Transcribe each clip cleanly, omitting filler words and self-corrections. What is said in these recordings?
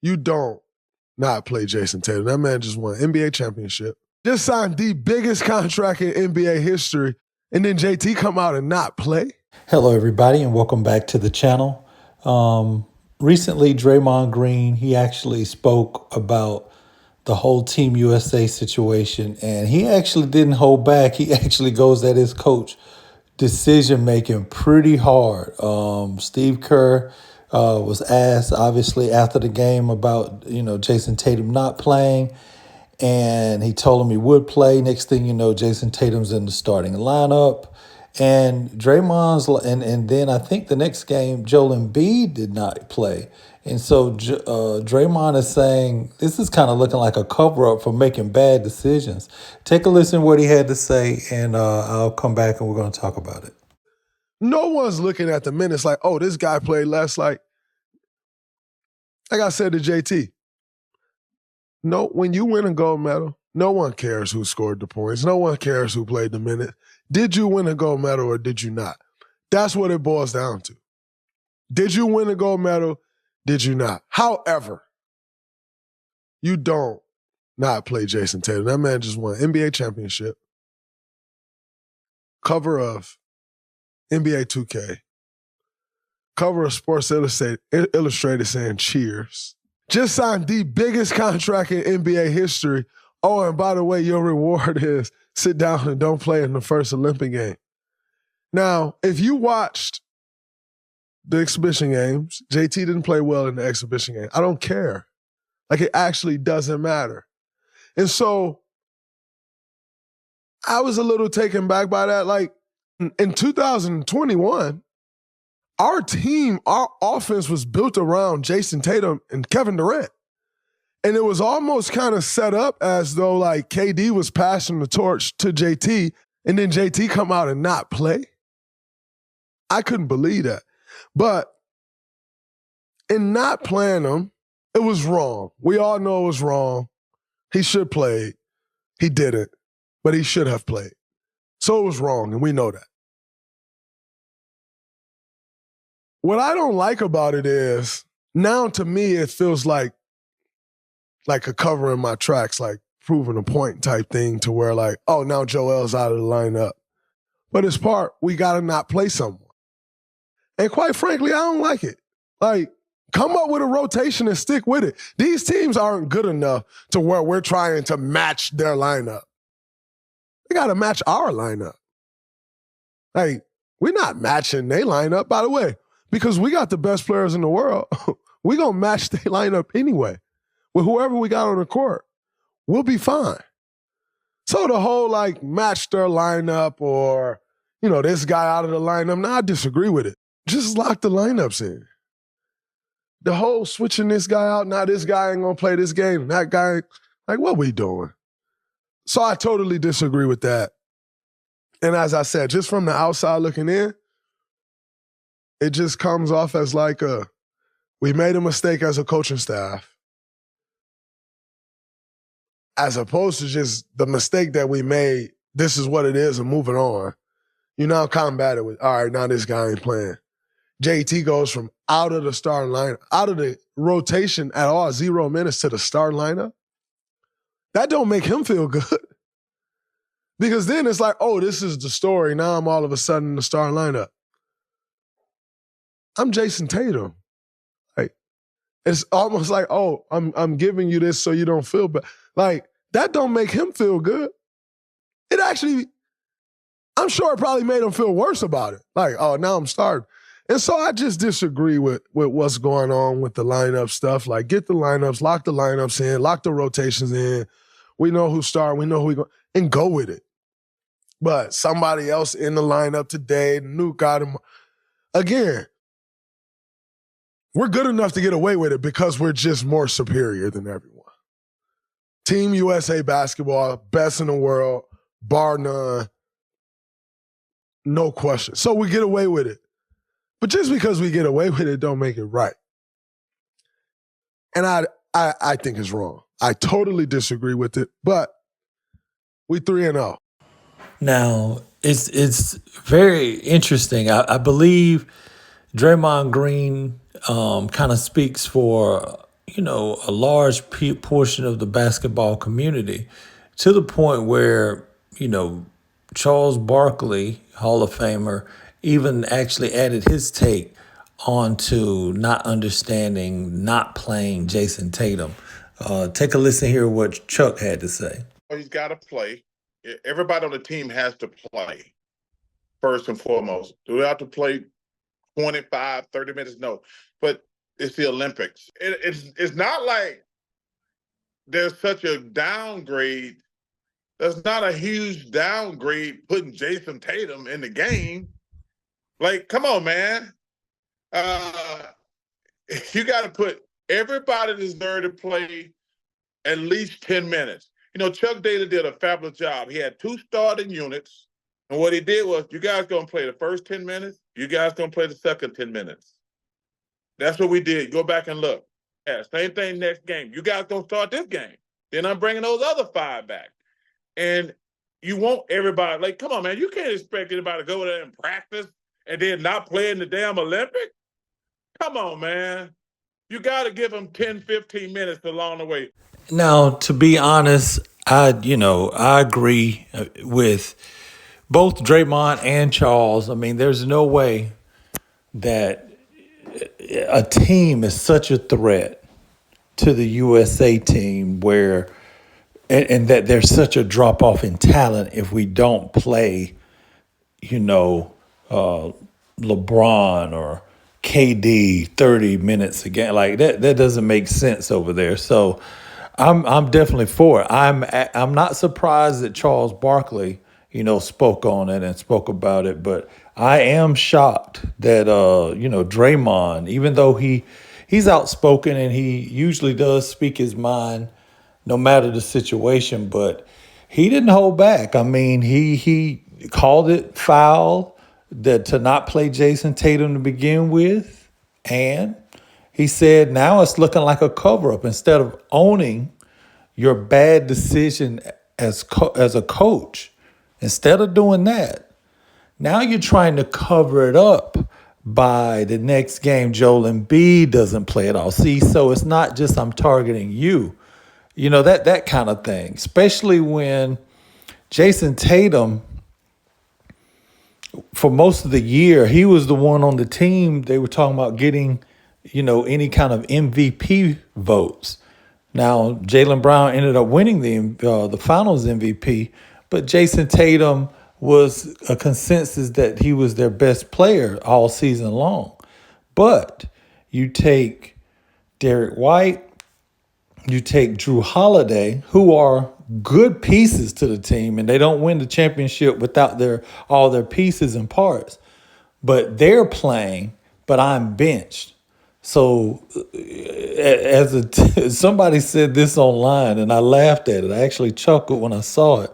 You don't not play Jayson Tatum. That man just won an NBA championship. Just signed the biggest contract in NBA history, and then JT come out and not play? Hello, everybody, and welcome back to the channel. Recently, Draymond Green, he actually spoke about the whole Team USA situation, and he actually didn't hold back. He actually goes at his coach decision making pretty hard. Steve Kerr was asked, obviously, after the game about Jayson Tatum not playing, and he told him he would play. Next thing you know, Jayson Tatum's in the starting lineup. And and then I think the next game, Joel Embiid did not play. And so Draymond is saying this is kind of looking like a cover-up for making bad decisions. Take a listen to what he had to say, and I'll come back and we're going to talk about it. No one's looking at the minutes like, oh, this guy played less. Like I said to JT, no, when you win a gold medal, no one cares who scored the points. No one cares who played the minute. Did you win a gold medal or did you not? That's what it boils down to. Did you win a gold medal? Did you not? However, you don't not play Jayson Tatum. That man just won an NBA championship. Cover of NBA 2K. Cover of Sports Illustrated saying cheers. Just signed the biggest contract in NBA history. Oh, and by the way, your reward is sit down and don't play in the first Olympic game. Now, if you watched the exhibition games, JT didn't play well in the exhibition game. I don't care. Like, it actually doesn't matter. And so I was a little taken back by that. Like, in 2021, our team, our offense was built around Jayson Tatum and Kevin Durant. And it was almost kind of set up as though like KD was passing the torch to JT and then JT come out and not play. I couldn't believe that. But in not playing him, it was wrong. We all know it was wrong. He should play. He didn't, but he should have played. So it was wrong, and we know that. What I don't like about it is now to me it feels like a cover in my tracks, like proving a point type thing to where like, oh, now Joel's out of the lineup. But it's part, we got to not play someone. And quite frankly, I don't like it. Like, come up with a rotation and stick with it. These teams aren't good enough to where we're trying to match their lineup. They got to match our lineup. Like, we're not matching their lineup, by the way, because we got the best players in the world. We're going to match their lineup anyway. With whoever we got on the court, we'll be fine. So the whole like match their lineup or, this guy out of the lineup, I disagree with it. Just lock the lineups in. The whole switching this guy out, now this guy ain't gonna play this game, that guy, like what we doing? So I totally disagree with that. And as I said, just from the outside looking in, it just comes off as like we made a mistake as a coaching staff. As opposed to just the mistake that we made, this is what it is and moving on. You now combat it with, all right, now this guy ain't playing. JT goes from out of the starting lineup, out of the rotation at all, 0 minutes to the starting lineup. That don't make him feel good. Because then it's like, oh, this is the story. Now I'm all of a sudden in the starting lineup. I'm Jayson Tatum. Like, it's almost like, oh, I'm giving you this so you don't feel bad. Like, that don't make him feel good. It actually, I'm sure it probably made him feel worse about it. Like, oh, now I'm starting. And so I just disagree with what's going on with the lineup stuff. Like, get the lineups, lock the lineups in, lock the rotations in. We know who's starting, we know who we go, and go with it. But somebody else in the lineup today, Nuke got him. Again, we're good enough to get away with it because we're just more superior than everyone. Team USA basketball, best in the world, bar none, no question. So we get away with it. But just because we get away with it don't make it right. And I think it's wrong. I totally disagree with it, but we 3-0. Now, it's very interesting. I believe Draymond Green kind of speaks for, a large portion of the basketball community, to the point where, Charles Barkley, Hall of Famer, even actually added his take onto not understanding, not playing Jayson Tatum. Take a listen here what Chuck had to say. He's got to play. Everybody on the team has to play, first and foremost. Do we have to play 25, 30 minutes? No. But it's the Olympics. It's not like there's such a downgrade. There's not a huge downgrade putting Jayson Tatum in the game. Like, come on, man. You got to put everybody deserves to play at least 10 minutes. Chuck Daly did a fabulous job. He had 2 starting units. And what he did was, you guys going to play the first 10 minutes. You guys going to play the second 10 minutes. That's what we did. Go back and look. Yeah, same thing next game. You guys going to start this game. Then I'm bringing those other 5 back. And you want everybody, like, come on, man. You can't expect anybody to go there and practice and then not play in the damn Olympics. Come on, man. You got to give them 10, 15 minutes along the way. Now, to be honest, I agree with both Draymond and Charles. I mean, there's no way that a team is such a threat to the USA team where, and that there's such a drop off in talent if we don't play, LeBron or KD 30 minutes a game. Like that doesn't make sense over there. So I'm definitely for it. I'm not surprised that Charles Barkley, spoke on it and spoke about it, but I am shocked that Draymond, even though he's outspoken and he usually does speak his mind no matter the situation, but he didn't hold back. I mean, he called it foul to not play Jayson Tatum to begin with, and he said now it's looking like a cover-up. Instead of owning your bad decision as a coach, instead of doing that, now you're trying to cover it up by the next game Joel Embiid doesn't play at all. See, so it's not just I'm targeting you, that kind of thing, especially when Jayson Tatum, for most of the year, he was the one on the team. They were talking about getting, any kind of MVP votes. Now, Jaylen Brown ended up winning the Finals MVP, but Jayson Tatum was a consensus that he was their best player all season long. But you take Derek White, you take Drew Holiday, who are good pieces to the team, and they don't win the championship without all their pieces and parts. But they're playing, but I'm benched. So somebody said this online, and I laughed at it. I actually chuckled when I saw it.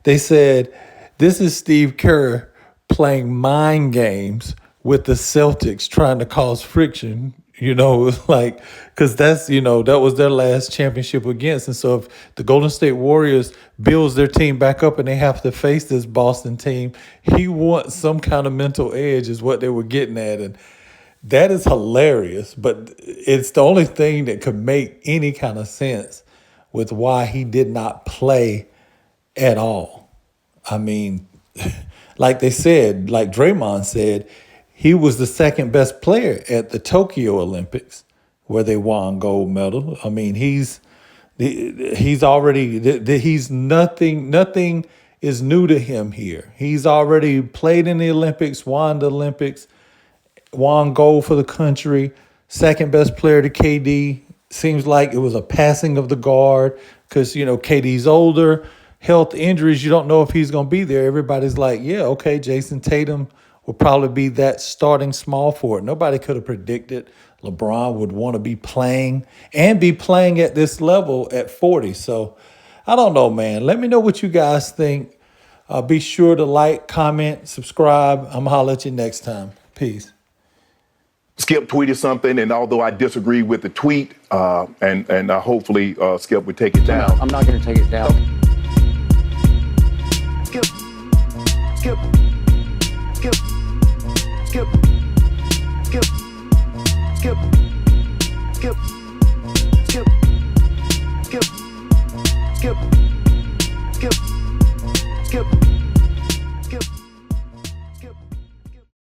They said, this is Steve Kerr playing mind games with the Celtics, trying to cause friction, because that's, that was their last championship against. And so if the Golden State Warriors builds their team back up and they have to face this Boston team, he wants some kind of mental edge is what they were getting at. And that is hilarious, but it's the only thing that could make any kind of sense with why he did not play at all. I mean, like they said, like Draymond said, he was the second best player at the Tokyo Olympics where they won gold medal. I mean, he's nothing is new to him here. He's already played in the Olympics, won the Olympics, won gold for the country, second best player to KD. Seems like it was a passing of the guard because, KD's older, health injuries, you don't know if he's going to be there. Everybody's like, yeah, okay, Jayson Tatum will probably be that starting small forward. Nobody could have predicted LeBron would want to be playing and be playing at this level at 40. So I don't know, man. Let me know what you guys think. Be sure to like, comment, subscribe. I'm going to holler at you next time. Peace. Skip tweeted something, and although I disagree with the tweet, and hopefully Skip would take it down. I'm not going to take it down. Skip, skip, skip, skip, skip, skip, skip. Skip.